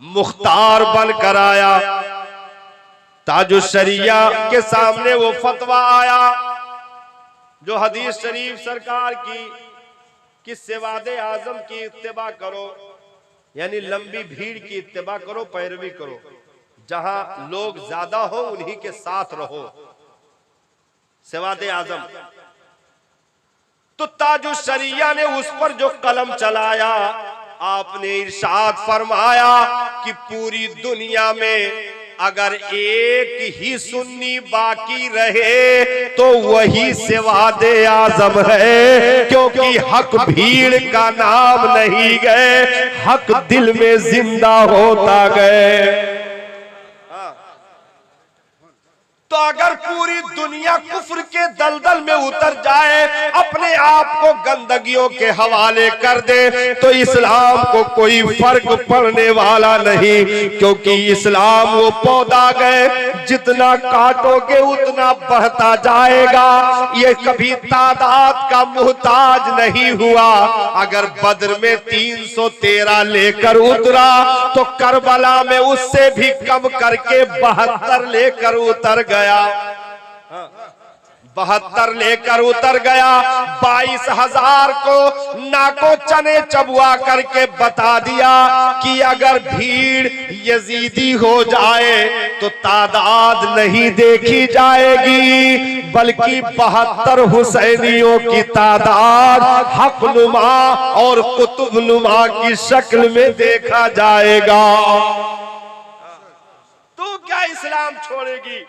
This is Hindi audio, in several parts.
मुख्तार बनकर आया। ताजुश्शरिया के सामने वो फतवा आया जो हदीस शरीफ सरकार की कि सेवादे आजम की इत्तिबा करो, यानी लंबी भीड़ की इत्तिबा करो, पैरवी करो, जहां लोग ज्यादा हो उन्हीं के साथ रहो, सेवादे आजम। तो ताजुश्शरिया ने उस पर जो कलम चलाया, आपने इरशाद फरमाया कि पूरी दुनिया में अगर एक ही सुन्नी बाकी रहे तो वही सेवादे आजम है, क्योंकि हक भीड़ का नाम नहीं गए, हक दिल में जिंदा होता गए। तो अगर पूरी दुनिया कुफ्र के दलदल में उतर जाए, अपने आप को गंदगियों के हवाले कर दे, तो इस्लाम को कोई फर्क पड़ने वाला नहीं, क्योंकि इस्लाम वो पौधा गए जितना काटोगे उतना बढ़ता जाएगा। ये कभी तादाद का मुहताज नहीं हुआ। अगर बद्र में 313 लेकर उतरा तो करबला में उससे भी कम करके 72 लेकर उतर गया। 72 लेकर उतर गया। 22,000 को नाको चने चबुआ करके बता दिया कि अगर भीड़ यजीदी हो जाए तो तादाद नहीं देखी जाएगी, बल्कि 72 हुसैनियों की तादाद हकनुमा और कुतुबनुमा की शक्ल में देखा जाएगा। तू क्या इस्लाम छोड़ेगी?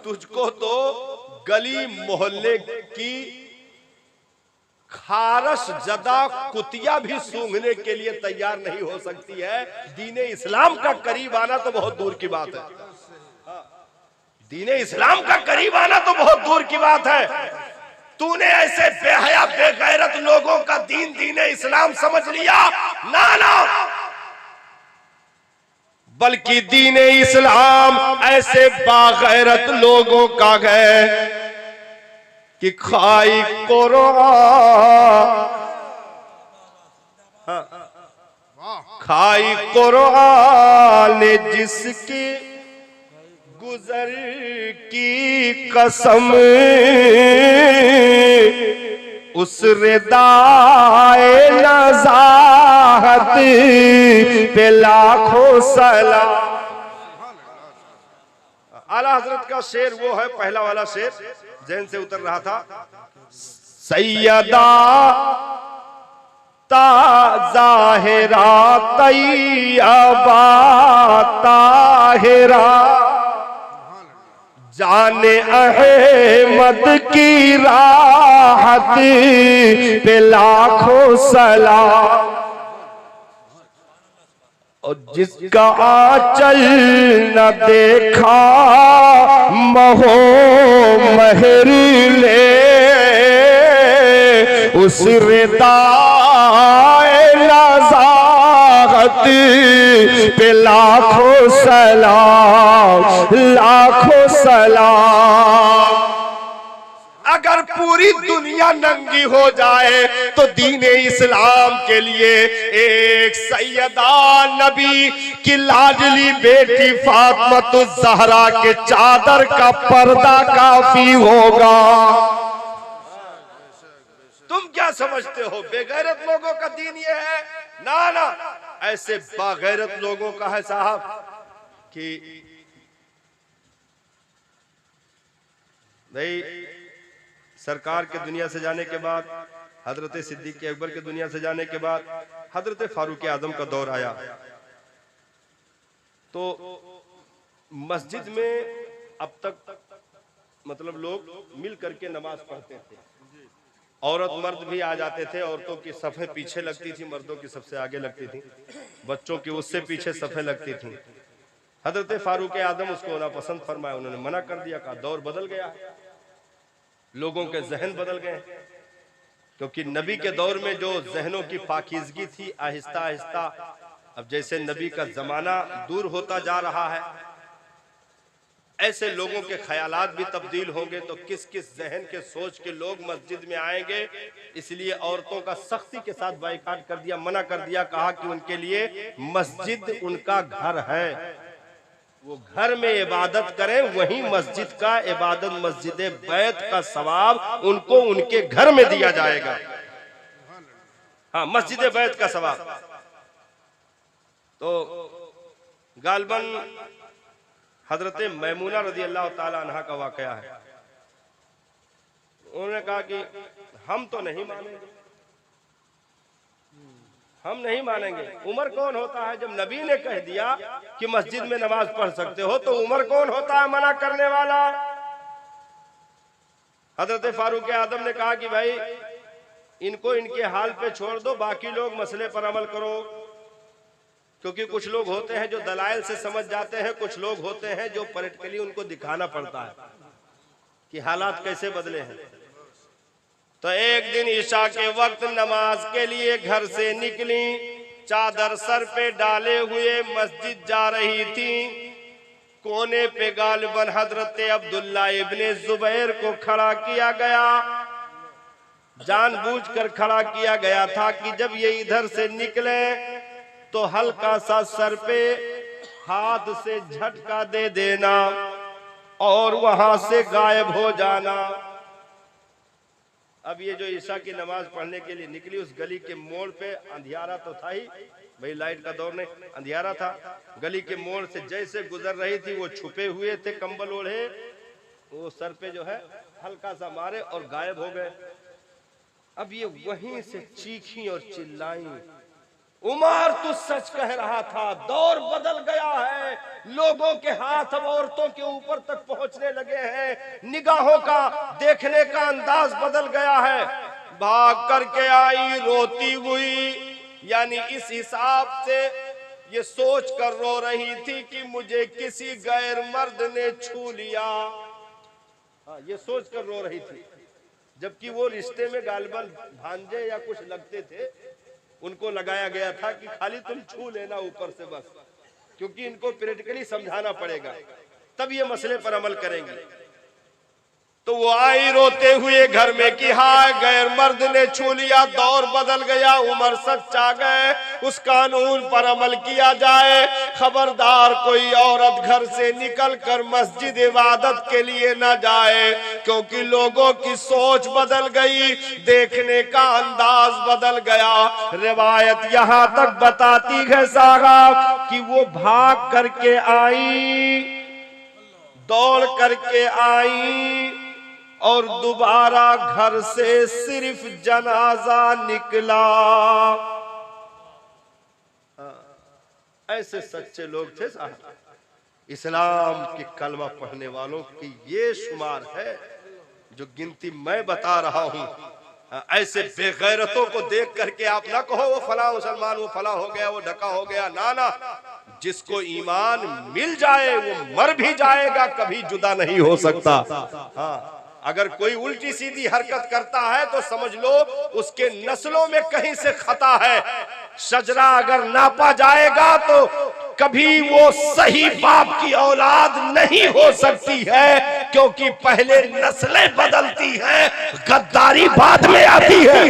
तुझको तो गली मोहल्ले की खारश जदा कुतिया भी सूंघने के लिए तैयार नहीं हो सकती है। दीने इस्लाम का करीब आना तो बहुत दूर की बात है। दीने इस्लाम का करीब आना तो बहुत दूर की बात है। तूने ऐसे बेहया बेगैरत लोगों का दीन दीने इस्लाम समझ लिया? ना ना, बल्कि दीने इस्लाम ऐसे बागैरत लोगों का है कि खाई खाई कुरान जिसकी गुजर की कसम, उस रिदाए नज़ाहत पे लाखों सलाम। आला हजरत का शेर वो है, पहला वाला शेर जहन से उतर रहा था। सैयदा ज़ाहिरा तैयबा ताहिरा, जाने अहमद की राहत पे लाखों सलाम। और जिसका आंचल न देखा महो महर ले, उस रिदाए नज़ाहत पे लाखों सलाम, लाखों सलाम। अगर पूरी दुनिया नंगी हो जाए तो दीन इस्लाम के लिए एक सैयदा नबी की लाडली बेटी फातिमा ज़हरा के चादर का पर्दा काफी होगा। तुम क्या समझते हो बेगैरत लोगों का दीन ये है? ना ना, ऐसे बागैरत लोगों का है साहब कि भाई सरकार के दुनिया से जाने के बाद, हजरत सिद्दीक अकबर के दुनिया से जाने के बाद हजरत फारूक आजम का दौर आया, तो मस्जिद में अब तक मतलब लोग मिल करके नमाज पढ़ते थे। औरत मर्द भी आ जाते थे। औरतों की सफ़े पीछे लगती थी, मर्दों की सबसे आगे लगती थी, बच्चों की उससे पीछे सफ़े लगती थी। हजरत फारूक आजम उसको नापसंद फरमाया, उन्होंने मना कर दिया। कहा दौर बदल गया, लोगों के जहन बदल गए, क्योंकि नबी के दौर में जो जहनों की पाकीज़गी थी, आहिस्ता आहिस्ता अब जैसे नबी का जमाना दूर होता जा रहा है, ऐसे लोगों के ख्यालात भी तब्दील होंगे तो किस किस जहन के सोच के लोग मस्जिद में आएंगे। इसलिए औरतों का सख्ती के साथ बाइकाट कर दिया, मना कर दिया, कहा कि उनके लिए मस्जिद उनका घर है, वो घर में इबादत करें, वहीं मस्जिद का इबादत मस्जिद बैत का सवाब उनको उनके घर में दिया जाएगा। हाँ, मस्जिद बैत का सवाब। तो गालबन हजरत मैमूना रजी अल्लाह ताला अन्हा का वाकया है। उन्होंने कहा कि हम तो नहीं मानेंगे, हम नहीं मानेंगे। उमर कौन होता है? जब नबी ने कह दिया कि मस्जिद में नमाज पढ़ सकते हो तो उमर कौन होता है मना करने वाला? हजरत फारूक आदम ने कहा कि भाई इनको इनके हाल पे छोड़ दो, बाकी लोग मसले पर अमल करो। क्योंकि कुछ लोग होते हैं जो दलाइल से समझ जाते हैं, कुछ लोग होते हैं जो प्रैक्टिकली उनको दिखाना पड़ता है कि हालात कैसे बदले हैं। तो एक दिन ईशा के वक्त नमाज के लिए घर से निकली, चादर सर पे डाले हुए मस्जिद जा रही थी। कोने पे गालिबन हजरत अब्दुल्ला इब्ने जुबैर को खड़ा किया गया, जानबूझकर खड़ा किया गया था कि जब ये इधर से निकले तो हल्का सा सर पे हाथ से झटका दे देना और वहां से गायब हो जाना। अब ये जो ईशा की नमाज पढ़ने के लिए निकली, उस गली के मोड़ पे अंधियारा तो था ही, भाई लाइट का दौर नहीं, अंधियारा था। गली के मोड़ से जैसे गुजर रही थी, वो छुपे हुए थे कंबल ओढ़े, वो सर पे जो है हल्का सा मारे और गायब हो गए। अब ये वहीं से चीखी और चिल्लाई, उमर तू सच कह रहा था, दौर बदल गया है, लोगों के हाथ अब औरतों के ऊपर तक पहुंचने लगे हैं, निगाहों का देखने का अंदाज बदल गया है। भाग करके आई, रोती हुई, यानी इस हिसाब से ये सोच कर रो रही थी कि मुझे किसी गैर मर्द ने छू लिया। ये सोच कर रो रही थी, जबकि वो रिश्ते में गालिबन भांजे या कुछ लगते थे, उनको लगाया गया था कि खाली तुम छू लेना ऊपर से बस, क्योंकि इनको प्रैक्टिकली समझाना पड़ेगा, तब ये मसले पर अमल करेंगे। तो वो आई रोते हुए घर में कि हाय गैर मर्द ने छू लिया, दौर बदल गया, उमर सच आ गए, उस कानून पर अमल किया जाए। खबरदार कोई औरत घर से निकलकर मस्जिद इबादत के लिए न जाए, क्योंकि लोगों की सोच बदल गई, देखने का अंदाज बदल गया। रिवायत यहाँ तक बताती है साहब कि वो भाग करके आई, दौड़ करके आई और दोबारा घर से सिर्फ जनाजा निकला। ऐसे सच्चे लोग थे साहब। इस्लाम के कलमा पढ़ने वालों की ये शुमार है, जो गिनती मैं बता रहा हूं। ऐसे बेगैरतों को देख करके आप ना कहो वो फला मुसलमान, वो फला हो गया, वो ढका हो गया। ना ना, जिसको ईमान मिल जाए वो मर भी जाएगा, कभी जुदा नहीं हो सकता। हाँ, अगर कोई उल्टी सीधी हरकत करता है तो समझ लो उसके नस्लों में कहीं से खता है। शजरा अगर नापा जाएगा तो कभी वो सही बाप की औलाद नहीं हो सकती है, क्योंकि पहले नस्लें बदलती हैं, गद्दारी बाद में आती है।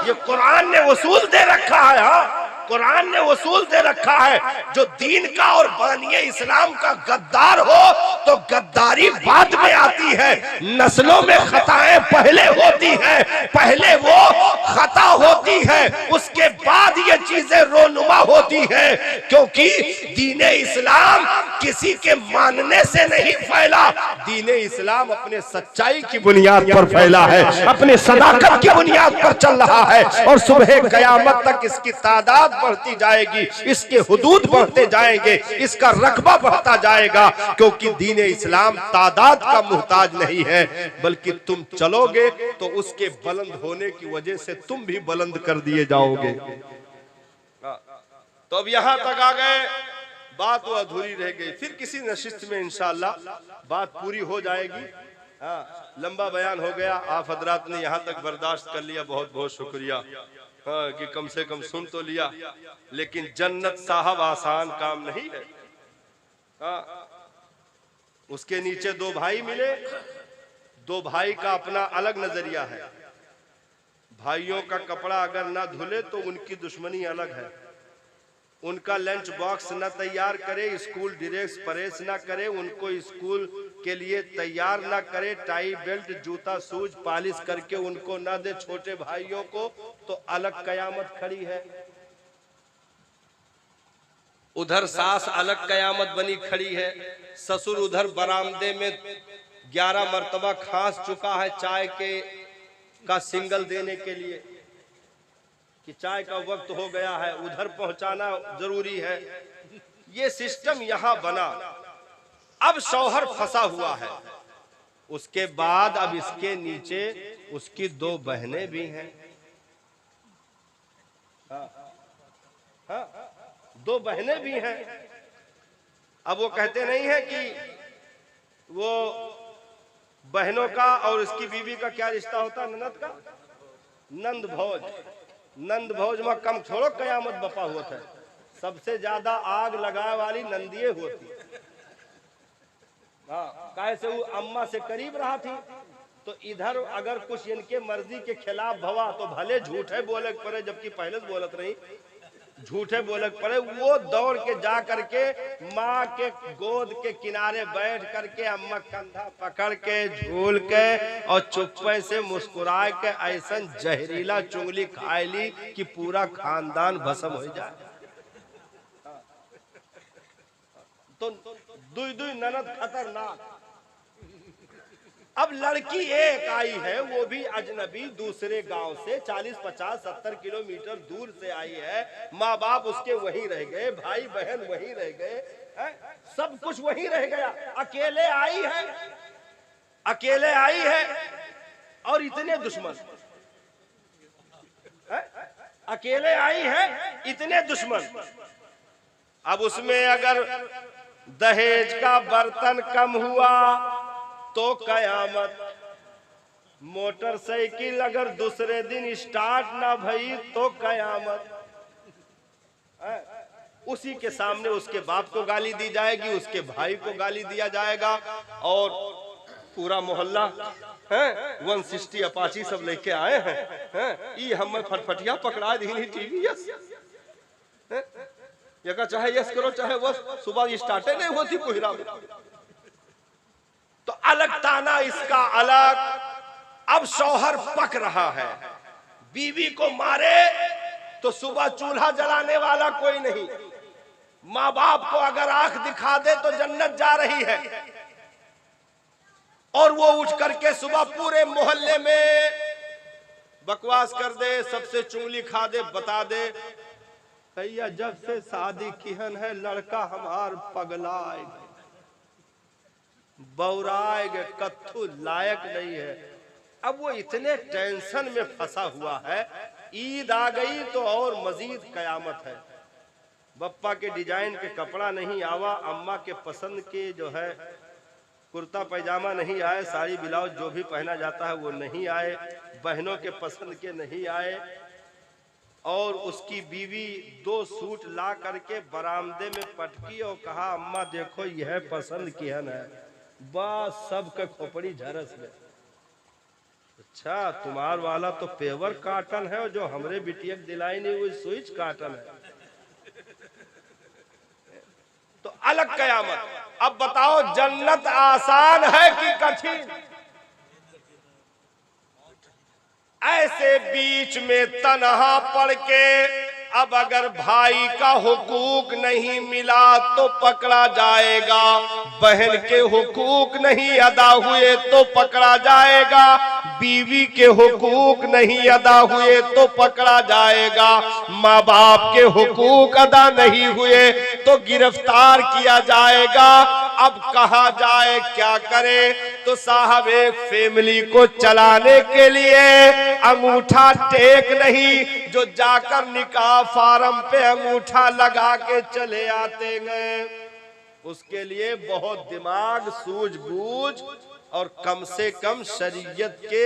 ये कुरान ने उसूल दे रखा है। हाँ, कुरान ने उसूल दे रखा है, जो दीन का और बानिए इस्लाम का गद्दार हो तो गद्दारी बाद में आती है। नस्लों में खताएं पहले होती हैं, पहले वो खता होती है, उसके बाद ये चीजें रोनुमा होती हैं। क्योंकि दीने इस्लाम किसी के मानने से नहीं फैला, दीने इस्लाम अपने सच्चाई की बुनियाद पर फैला है, अपने सदाकत की बुनियाद पर चल रहा है। और सुबह कयामत तक इसकी तादाद बढ़ती जाएगी, इसके हुदूद बढ़ते जाएंगे, इसका रकबा बढ़ता जाएगा। क्योंकि दीन इस्लाम तादाद का मुहताज नहीं है, बल्कि तुम चलोगे तो उसके बुलंद होने की वजह से तुम भी बुलंद कर दिए जाओगे। तो अब यहां तक आ गए, बात वो अधूरी रह गई। फिर किसी नशिस्त में इंशाअल्लाह बात पूरी हो जाएगी। हाँ, लंबा बयान हो गया, आप हजरात ने यहाँ तक बर्दाश्त कर लिया, बहुत बहुत शुक्रिया। हाँ, कि कम से कम सुन तो लिया। लेकिन जन्नत साहब आसान काम नहीं है। हाँ, उसके नीचे दो भाई मिले। दो भाई का अपना अलग नजरिया है। भाइयों का कपड़ा अगर ना धुले तो उनकी दुश्मनी अलग है। उनका लंच बॉक्स ना तैयार करे, स्कूल ड्रेस प्रेस ना करे, उनको स्कूल के लिए तैयार ना करे, टाई बेल्ट जूता शूज पॉलिश करके उनको ना दे छोटे भाइयों को, तो अलग कयामत खड़ी है। उधर सास अलग कयामत बनी खड़ी है। ससुर उधर बरामदे में 11 मर्तबा खांस चुका है चाय के का सिंगल देने के लिए कि चाय का वक्त हो गया है, उधर पहुंचाना जरूरी है। ये सिस्टम यहां बना। अब शौहर फंसा हुआ है। उसके बाद अब इसके नीचे उसकी दो बहनें भी हैं। हाँ, दो बहनें भी हैं। अब वो कहते नहीं है कि वो बहनों का और उसकी बीवी का क्या रिश्ता होता है, ननद का, नंद भोज। नंद भोज में कम थोड़ो कयामत बपा हुआ था। सबसे ज्यादा आग लगाए वाली नंदिये होती। हाँ, कैसे वो अम्मा से करीब रहा थी, तो इधर अगर कुछ इनके मर्जी के खिलाफ भवा तो भले झूठे बोले पड़े, जबकि पहले से बोलत रही झूठे बोले पड़े। वो दौड़ के जा करके माँ के गोद के किनारे बैठ करके अम्मा कंधा पकड़ के झूल के और चुप्पे से मुस्कुरा के ऐसा जहरीला चुंगली खाए ली कि पूरा खानदान भस्म हो जाए। तो दुई दुई ननद खतरनाक। अब लड़की एक आई है, वो भी अजनबी दूसरे गांव से 40, 50, 70 किलोमीटर दूर से आई है। माँ बाप उसके वहीं रह गए, भाई बहन वहीं रह गए, सब कुछ वहीं रह गया। अकेले आई है, अकेले आई है और इतने दुश्मन। अकेले आई है, इतने दुश्मन। अब उसमें अगर दहेज का बर्तन कम हुआ तो कयामत। मोटरसाइकिल अगर दूसरे दिन स्टार्ट ना भई तो कयामत। उसी के सामने उसके बाप को गाली दी जाएगी, उसके भाई को गाली दिया जाएगा और पूरा मोहल्ला है 160 अपाची सब लेके आए हैं। ये हमें फटफटिया पकड़ा दी टीवी। यस ये चाहे यस करो चाहे वो सुबह स्टार्ट नहीं होती कोहिरा में। तो अलग ताना इसका अलग। अब शौहर पक रहा है, बीवी को मारे तो सुबह चूल्हा जलाने वाला कोई नहीं। माँ बाप को अगर आंख दिखा दे तो जन्नत जा रही है, और वो उठ करके सुबह पूरे मोहल्ले में बकवास कर दे, सबसे चुंगली खा दे, बता दे भैया जब से शादी किहन है लड़का हमार पगलाए गए, बौराए गए, कत्थू लायक नहीं है। अब वो इतने टेंशन में फंसा हुआ है। ईद आ गई तो और मजीद कयामत है। बप्पा के डिजाइन के कपड़ा नहीं आवा, अम्मा के पसंद के जो है कुर्ता पैजामा नहीं आए, साड़ी ब्लाउज जो भी पहना जाता है वो नहीं आए, बहनों के पसंद के नहीं आए। और उसकी बीवी 2 सूट ला करके बरामदे में पटकी और कहा अम्मा देखो यह पसंद किहन है। बस सबके खोपड़ी झरस में। अच्छा तुम्हार वाला तो पेवर काटन है और जो हमरे बिटिया दिलाई नहीं वो स्विच काटन है। तो अलग कयामत। अब बताओ जन्नत आसान है कि कठिन? ऐसे बीच में तन्हा पड़ के अब अगर भाई का हुकूक नहीं मिला तो पकड़ा जाएगा, बहन के हुकूक नहीं अदा हुए तो पकड़ा जाएगा, बीवी के हुकूक नहीं अदा हुए तो पकड़ा जाएगा, माँ बाप के हुकूक अदा नहीं हुए तो गिरफ्तार किया जाएगा। अब कहा जाए क्या करे? तो साहब एक फैमिली को चलाने के लिए अंगूठा टेक नहीं, जो जाकर निकाह फार्म पे अंगूठा लगा के चले आते हैं, उसके लिए बहुत दिमाग, सूझबूझ और कम से कम शरीयत के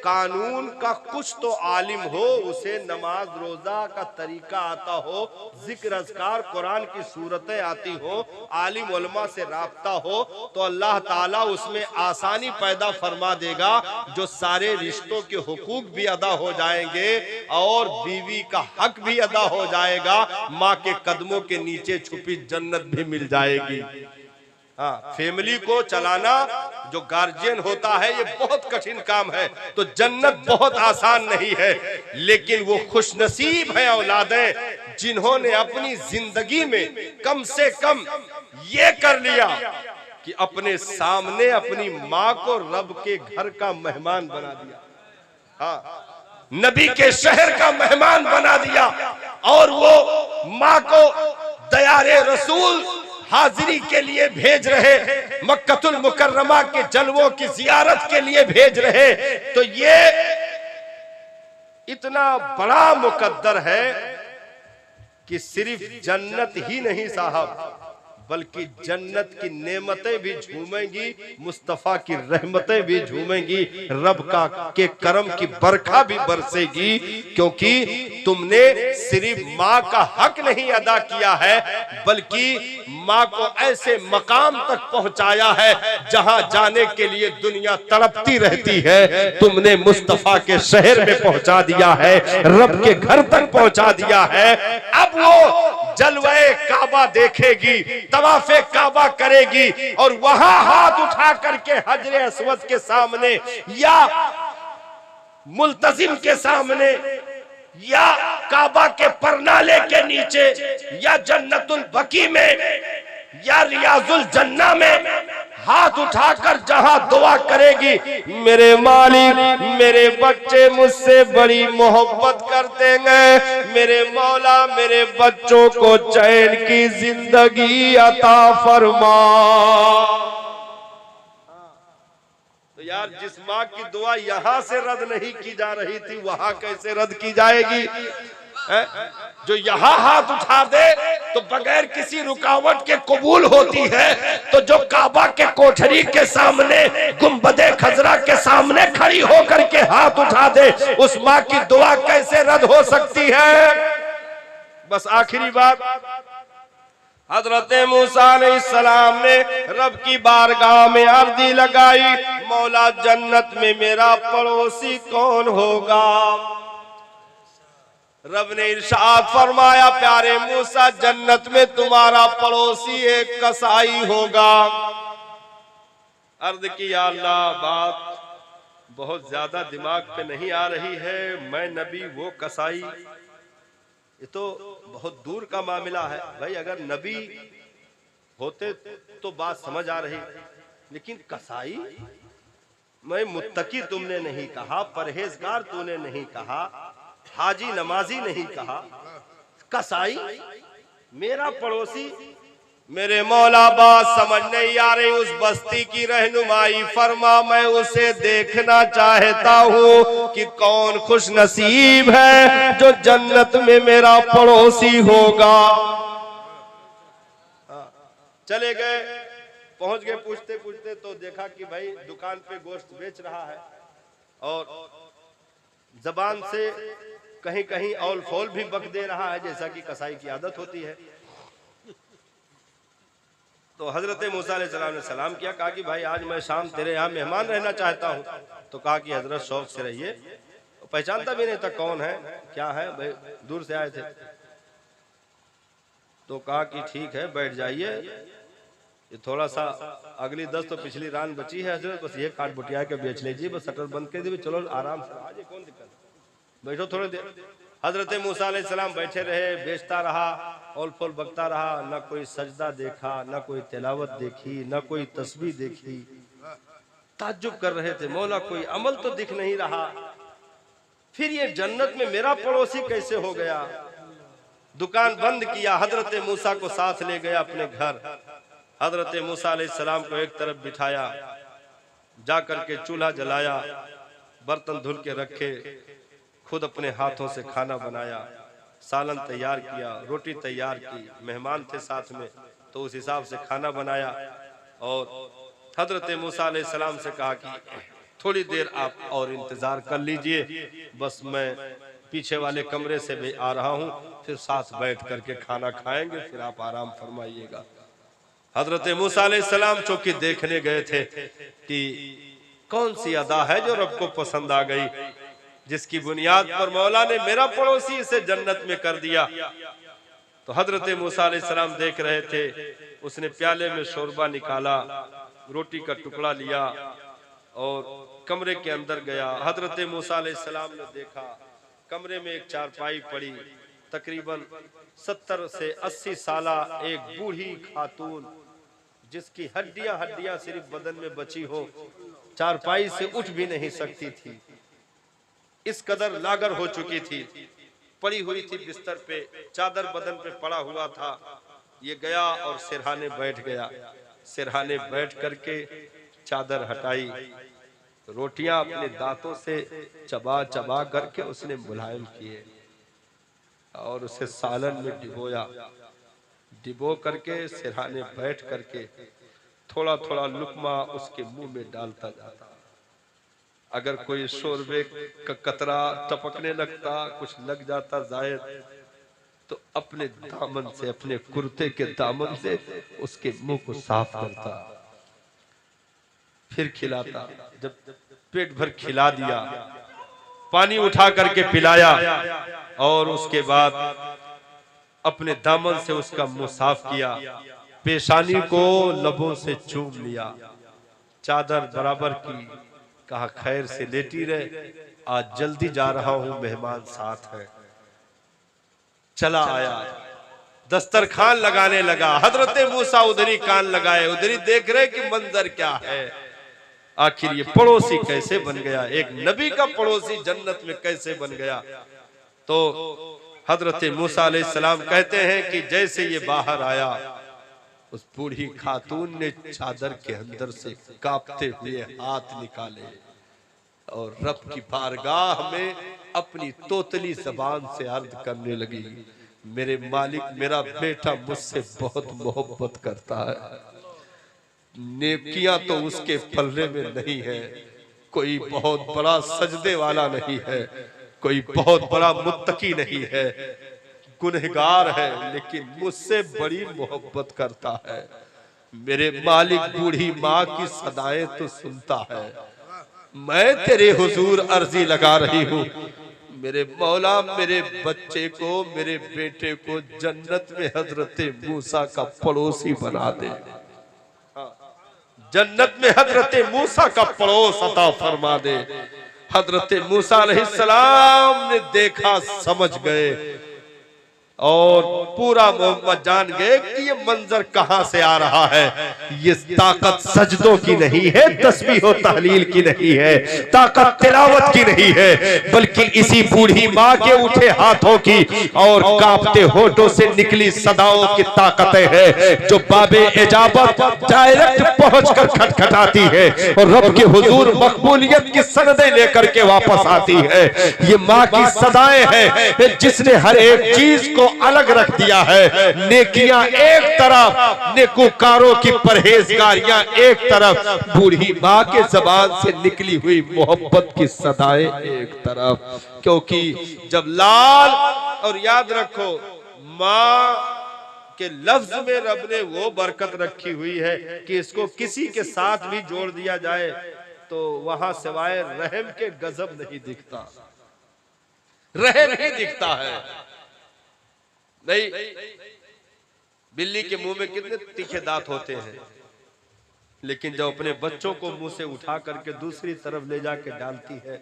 कानून का कुछ तो आलिम हो, उसे नमाज रोजा का तरीका आता हो, जिक्र अज़कार कुरान की सूरतें आती हो, आलिम उलमा से राब्ता हो, तो अल्लाह ताला उसमें आसानी पैदा फरमा देगा, जो सारे रिश्तों के हुकूक भी अदा हो जाएंगे और बीवी का हक भी अदा हो जाएगा, माँ के कदमों के नीचे छुपी जन्नत भी मिल जाएगी। हाँ, फैमिली को चलाना जो गार्जियन होता है ये बहुत कठिन काम है, तो जन्नत बहुत आसान नहीं है, लेकिन वो खुशनसीब है औलादें जिन्होंने अपनी जिंदगी में कम से कम ये कर लिया कि अपने सामने अपनी माँ को रब के घर का मेहमान बना दिया, हाँ, नबी के शहर का मेहमान बना दिया, और वो माँ को दयारे रसूल हाजिरी के लिए भेज रहे, मक्कतुल मुकर्रमा के जलवों की जियारत के लिए भेज रहे, तो ये इतना बड़ा मुकद्दर है कि सिर्फ जन्नत ही नहीं साहब, बल्कि जन्नत की नेमतें भी झूमेंगी, मुस्तफा की रहमतें भी झूमेंगी, रब का के करम की बरखा भी बरसेगी, क्योंकि तुमने सिर्फ माँ का हक नहीं अदा किया है, बल्कि माँ को ऐसे मकाम तक पहुंचाया है जहां जाने के लिए दुनिया तड़पती रहती है, तुमने मुस्तफा के शहर में पहुंचा दिया है, रब के घर तक पहुंचा दिया है। अब वो जलवे काबा देखेगी, तवाफे काबा करेगी, और वहां हाथ उठा करके हजरे अस्वद के सामने या मुल्तजिम के सामने या काबा के परनाले के नीचे या जन्नतुल बकी में या रियाजुल जन्ना में हाथ उठाकर जहां दुआ करेगी, मेरे मालिक मेरे बच्चे मुझसे बड़ी मोहब्बत करते हैं, मेरे मौला मेरे बच्चों को चैन की जिंदगी अता फरमा। तो यार, जिस माँ की दुआ यहां से रद्द नहीं की जा रही थी, वहां कैसे रद्द की जाएगी? जो यहाँ हाथ उठा दे तो बगैर किसी रुकावट के कबूल होती है, तो जो काबा के कोठरी के सामने गुंबदे खजरा के सामने खड़ी होकर के हाथ उठा दे, उस माँ की दुआ कैसे रद्द हो सकती है? बस आखिरी बात, हजरत मूसा अलैहिस्सलाम ने रब की बारगाह में अर्जी लगाई, मौला जन्नत में मेरा पड़ोसी कौन होगा? रब ने इरशाद फरमाया, प्यारे मूसा जन्नत में तुम्हारा पड़ोसी एक कसाई होगा। अर्ज की या अल्लाह, बात बहुत ज्यादा दिमाग पे नहीं आ रही है, मैं नबी वो कसाई, ये तो बहुत दूर का मामला है भाई। अगर नबी होते तो बात समझ आ रही, लेकिन कसाई, मैं मुत्तकी तुमने नहीं कहा, परहेजगार तूने नहीं कहा, हाजी नमाजी नहीं कहा, कसाई मेरा पड़ोसी। मेरे मौला बात समझ नहीं आ रही, उस बस्ती की रहनुमाई फरमा, मैं उसे देखना चाहता हूँ कि कौन खुश नसीब है जो जन्नत में मेरा पड़ोसी होगा। चले गए, पहुंच गए, पूछते पूछते तो देखा कि भाई दुकान पे गोश्त बेच रहा है, और जबान से कहीं कहीं औल फौल भी बक दे रहा है, जैसा कि कसाई की आदत होती है। तो हजरत मूसा अलैहिस्सलाम ने सलाम किया, कहा कि भाई आज मैं शाम तेरे यहाँ मेहमान रहना चाहता हूँ। तो कहा कि हजरत शौक से रहिए। तो पहचानता भी नहीं था कौन है क्या है, भाई दूर से आए थे। तो कहा कि ठीक है बैठ जाइए, ये थोड़ा सा अगली 10 तो पिछली रान बची है हजरत, बस ये काट बुटिया के बेच लीजिए, बस शटर बंद कर दीजिए, चलो आराम से आज कौन दिक्कत, बैठो थोड़ी देर। हजरत मूसा अलैहिस्सलाम बैठे रहे, बेचता रहा, औल फौल बकता रहा, न कोई सजदा देखा, न कोई तिलावत देखी, न कोई तस्बीह देखी। ताज्जुब कर रहे थे, मौला कोई अमल तो दिख नहीं रहा, फिर ये जन्नत में मेरा पड़ोसी कैसे हो गया? दुकान बंद किया, हजरत मूसा को साथ ले गया अपने घर। हजरत मूसा अलैहिस्सलाम को एक तरफ बिठाया, जाकर के चूल्हा जलाया, बर्तन धुल के रखे, खुद अपने हाथों से खाना बनाया, सालन तैयार किया, रोटी तैयार की, मेहमान थे साथ में तो उस हिसाब से खाना बनाया। और हजरत मूसा अलैहिस्सलाम से कहा कि थोड़ी देर आप और इंतजार कर लीजिए, बस मैं पीछे वाले कमरे से भी आ रहा हूं, फिर साथ बैठ करके खाना खाएंगे, फिर आप आराम फरमाइएगा। हजरत मूसा अलैहिस्सलाम चूंकि देखने गए थे कि कौन सी अदा है जो रब को पसंद आ गई, जिसकी बुनियाद पर मौला ने मेरा पड़ोसी इसे जन्नत में कर दिया। तो हजरत मूसा अलैहिस्सलाम देख रहे थे, उसने प्याले में शोरबा निकाला, रोटी का टुकड़ा लिया और कमरे के अंदर गया। हजरत मूसा अलैहिस्सलाम ने देखा कमरे में एक चारपाई पड़ी, तकरीबन 70 से 80 साला एक बूढ़ी खातून, जिसकी हड्डियां सिर्फ बदन में बची हो, चारपाई से उठ भी नहीं सकती थी, इस कदर लागर हो चुकी थी, पड़ी हुई थी बिस्तर पे, चादर बदन पे पड़ा हुआ था। ये गया और सिरहाने बैठ गया, सिरहाने बैठ करके चादर हटाई, रोटियां अपने दांतों से चबा चबा करके उसने मुलायम किए और उसे सालन में डिबोया, डिबो करके सिरहाने बैठ करके थोड़ा थोड़ा लुकमा उसके मुंह में डालता जाता। अगर कोई शोरबे का कतरा टपकने लगता, कुछ लग जाता जायद, तो अपने दामन से, अपने कुर्ते के दामन से उसके मुंह को साफ करता, फिर खिलाता। जब पेट भर खिला दिया, पानी उठा करके पिलाया और उसके बाद अपने दामन से उसका मुंह साफ किया, पेशानी को लबों से चूम लिया, चादर बराबर की, कहा खैर से लेटी रहे, आज जल्दी जा रहा हूं, मेहमान साथ है। चला आया, दस्तरखान लगाने लगा। हजरत मूसा उधरी कान लगाए, उधरी देख रहे कि मंजर क्या है, आखिर ये पड़ोसी कैसे बन गया, एक नबी का पड़ोसी जन्नत में कैसे बन गया। तो हजरत मूसा अलैहिस्सलाम कहते हैं कि जैसे ये बाहर आया, उस बूढ़ी खातून ने चादर के अंदर से कांपते हुए हाथ निकाले और रब की बारगाह में अपनी तोतली जबान से अर्ज करने लगी, मेरे मालिक, मेरा बेटा मुझसे बहुत मोहब्बत करता है, नेकियां तो उसके पल्ले में नहीं है, कोई बहुत बड़ा सजदे वाला नहीं है, कोई बहुत बड़ा मुत्तकी नहीं है, गुनहगार है, लेकिन मुझसे बड़ी मोहब्बत करता है। मेरे मालिक बूढ़ी माँ की सदाएं तो सुनता है, मैं तेरे हुजूर अर्जी लगा रही हूँ, मेरे मौला मेरे बच्चे को, मेरे बेटे को जन्नत में हजरत मूसा का पड़ोसी बना दे, जन्नत में हजरत मूसा का पड़ोस अता फरमा दे। हजरत मूसा अलैहिस्सलाम ने देखा, समझ गए और पूरा मोहम्मद जान गए कि ये मंजर कहां से आ रहा है। ये ताकत सजदों की नहीं है, तस्बीह और तहलील की नहीं है, ताकत तिलावत की नहीं है, बल्कि इसी बूढ़ी माँ के उठे हाथों की और कांपते होठों से निकली सदाओं की ताकतें हैं, जो बाबे इजाबत डायरेक्ट पहुंचकर खटखटाती है और रब के हुजूर मकबूलियत की सनदें लेकर के वापस आती है। ये माँ की सदाएं हैं, जिसने हर एक चीज को अलग रख दिया है। नेकियां एक तरफ, नेकूकारों की परहेजगारियां एक तरफ, बूढ़ी माँ के जबान से निकली हुई मोहब्बत की सदाएं एक तरफ। क्योंकि जब लाल, और याद रखो माँ के लफ्ज में रब ने वो बरकत रखी हुई है कि इसको किसी के साथ भी जोड़ दिया जाए तो वहां सिवाय रहम के गजब नहीं दिखता, रहम नहीं दिखता है। नहीं, बिल्ली के मुंह में कितने तीखे दांत होते हैं, लेकिन जब अपने बच्चों को मुंह से उठा करके दूसरी तरफ ले जाके डालती है,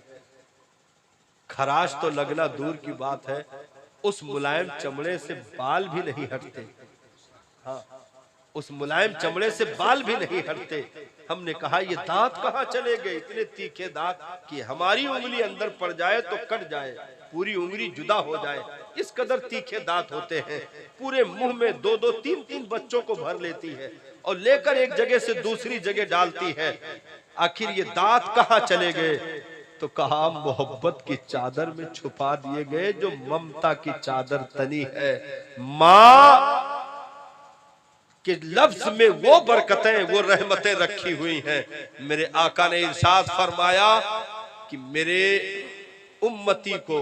खराश तो लगना दूर की बात है, उस मुलायम चमड़े से बाल भी नहीं हटते। हाँ, उस मुलायम चमड़े से बाल भी नहीं हटते। हमने कहा ये दांत कहाँ चले गए, इतने तीखे दांत कि हमारी उंगली अंदर पड़ जाए तो कट जाए, पूरी उंगली जुदा हो जाए, इस कदर तीखे दांत होते हैं। पूरे मुंह में 2-2, 3-3 बच्चों को भर लेती है और लेकर एक जगह से दूसरी जगह डालती है। आखिर ये दांत कहाँ चले गए? तो कहा मोहब्बत की चादर में छुपा दिए गए, जो ममता की चादर तनी है। माँ कि लफ्ज में वो बरकतें, वो रहमतें रखी हुई हैं। मेरे आका ने इरशाद फरमाया कि मेरे उम्मती को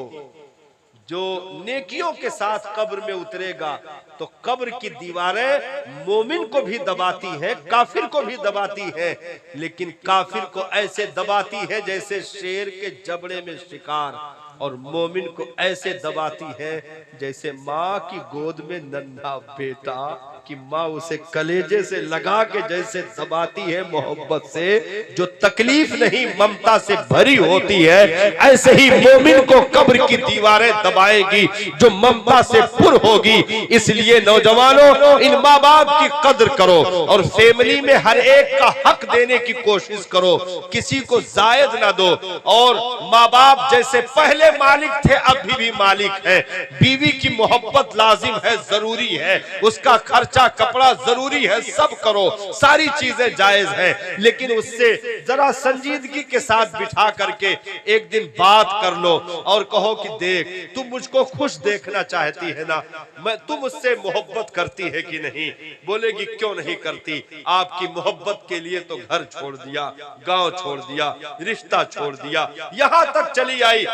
जो नेकियों के साथ कब्र में उतरेगा तो कब्र की दीवारें मोमिन को भी दबाती हैं, काफिर को भी दबाती हैं, लेकिन काफिर को ऐसे दबाती है जैसे शेर के जबड़े में शिकार, और मोमिन को ऐसे दबाती है जैसे माँ की गोद में नन्हा बेटा, कि माँ उसे कलेजे से लगा के जैसे दबाती है मोहब्बत से, जो तकलीफ नहीं ममता से भरी होती है, ऐसे ही मोमिन को कब्र की दीवारें दबाएगी जो ममता से पुर होगी। इसलिए नौजवानों, इन माँ बाप की कदर करो और फैमिली में हर एक का हक देने की कोशिश करो, किसी को जायद ना दो। और माँ बाप जैसे पहले मालिक थे अभी भी मालिक है। बीवी की मोहब्बत लाजिम है, जरूरी है, उसका खर्चा कपड़ा जरूरी है, सब करो, सारी चीजें जायज हैं, लेकिन उससे जरा संजीदगी के साथ बिठा करके एक दिन बात कर लो और कहो कि देख, तुम मुझको खुश देखना चाहती है ना, मैं तुम मुझसे मोहब्बत करती है कि नहीं? बोलेगी क्यों नहीं करती, आपकी मोहब्बत के लिए तो घर छोड़ दिया, गांव छोड़ दिया, रिश्ता छोड़ दिया, यहां तक चली आई,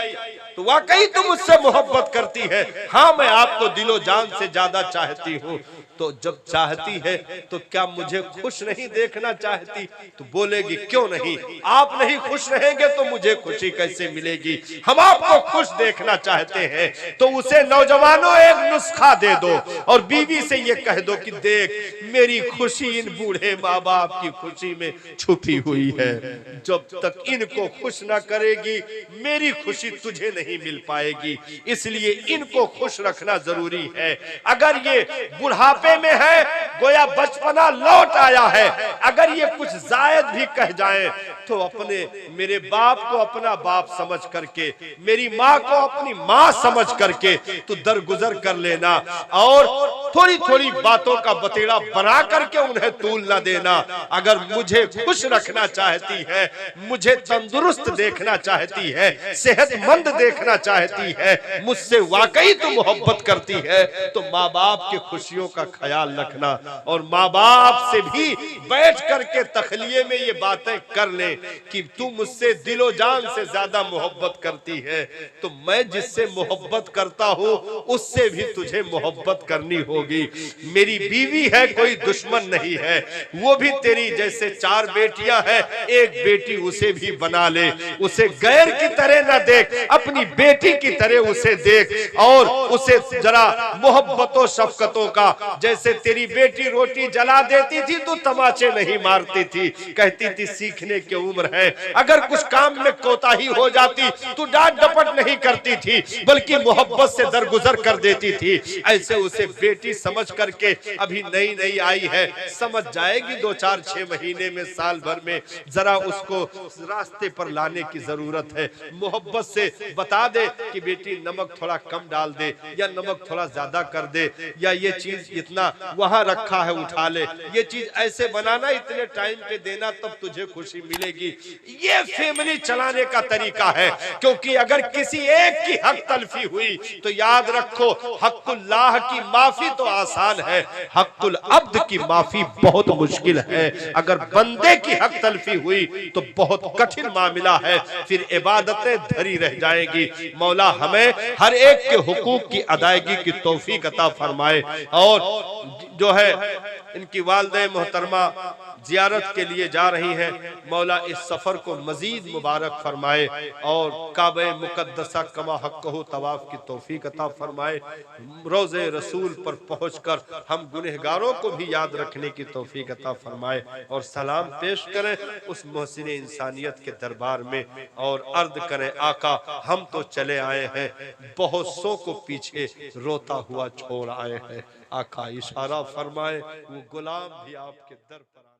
तो वाकई तुम मुझसे मोहब्बत करती है? हाँ, मैं आपको दिलो जान से ज्यादा चाहती हूँ। तो जब चाहती है तो क्या मुझे खुश नहीं देखना चाहती? तो बोलेगी क्यों नहीं, आप नहीं खुश रहेंगे तो मुझे खुशी कैसे मिलेगी? हम आपको खुश देखना चाहते हैं। तो उसे नौजवानों एक नुस्खा दे दो और बीवी से ये कह दो कि देख, मेरी खुशी इन बूढ़े माँ बाप की खुशी में छुपी हुई है, जब तक इनको खुश ना करेगी मेरी खुशी तुझे नहीं मिल पाएगी, इसलिए इनको खुश रखना जरूरी है। अगर ये बुढ़ापे में है, गोया बचपना लौट आया है, अगर ये कुछ जायद भी कह जाए तो अपने मेरे बाप को अपना बाप समझ करके, मेरी माँ को अपनी माँ समझ करके तू दरगुजर कर लेना, और थोड़ी थोड़ी बातों का बतेड़ा बना करके उन्हें तूल न देना। अगर मुझे खुश रखना चाहती है, मुझे तंदुरुस्त देखना चाहती है, सेहतमंद देखना चाहती है, मुझसे वाकई तू मोहब्बत करती है, तो माँ बाप की खुशियों का ख्याल रखना, और माँ बाप से भी बैठ करके तखलिये में ये बातें कर ले कि तू मुझसे दिलो जान से ज्यादा मोहब्बत करती है, तो मैं जिससे मोहब्बत करता हूँ उससे भी तुझे मोहब्बत करनी होगी। मेरी बीवी है, कोई दुश्मन नहीं है, वो भी तेरी जैसे 4 बेटियां हैं, एक बेटी उसे भी बना ले, उसे गैर की तरह न देख, अपनी बेटी की तरह उसे देख, और उसे जरा मोहब्बतों शफकतों का, जैसे तेरी बेटी रोटी जला देती थी तो तमाचे नहीं मारती थी, कहती थी सीखने की उम्र है, अगर कुछ काम में कोताही हो जाती तो डांट डपट नहीं करती थी, बल्कि मोहब्बत से दरगुजर कर देती थी। ऐसे उसे बेटी समझ करके, अभी नई नई आई है, समझ जाएगी 2, 4, 6 महीने में, साल भर में, जरा उसको रास्ते पर लाने की जरूरत है। मोहब्बत से बता दे कि बेटी नमक थोड़ा कम डाल दे, या नमक थोड़ा ज्यादा कर दे, या ये चीज इतना वहां रखा है उठा ले, ये चीज ऐसे बनाना, इतने टाइम पे देना, तब तुझे खुशी मिलेगी। ये फैमिली चलाने का तरीका है, क्योंकि अगर किसी एक की हक तलफी हुई तो याद रखो, हक़ुल्लाह की माफी तो आसान है, हक़ुल अब्द की माफी बहुत मुश्किल है। अगर बंदे की हक तलफी हुई तो बहुत कठिन मामला है, फिर इबादतें धरी रह जाएगी। मौला हमें हर एक के हुकूक की अदायगी की तौफीक अता फरमाए, और जो है इनकी वालिदा मोहतरमा जियारत के लिए जा रही हैं, मौला इस सफर को मजीद मुबारक फरमाए और काबे मुकद्दसा कमा हक़्क़हू तवाफ की तौफीक अता फरमाए। रोज़े रसूल पर पहुंचकर हम गुनहगारों को भी याद रखने की तौफीक अता फरमाए, और सलाम पेश करें उस मोहसिन इंसानियत के दरबार में, और अर्ज करें आका, हम तो चले आए हैं, बहुत सौ को पीछे रोता हुआ छोड़ आए हैं। आका इशारा फरमाए, वो गुलाम भी आपके दर पर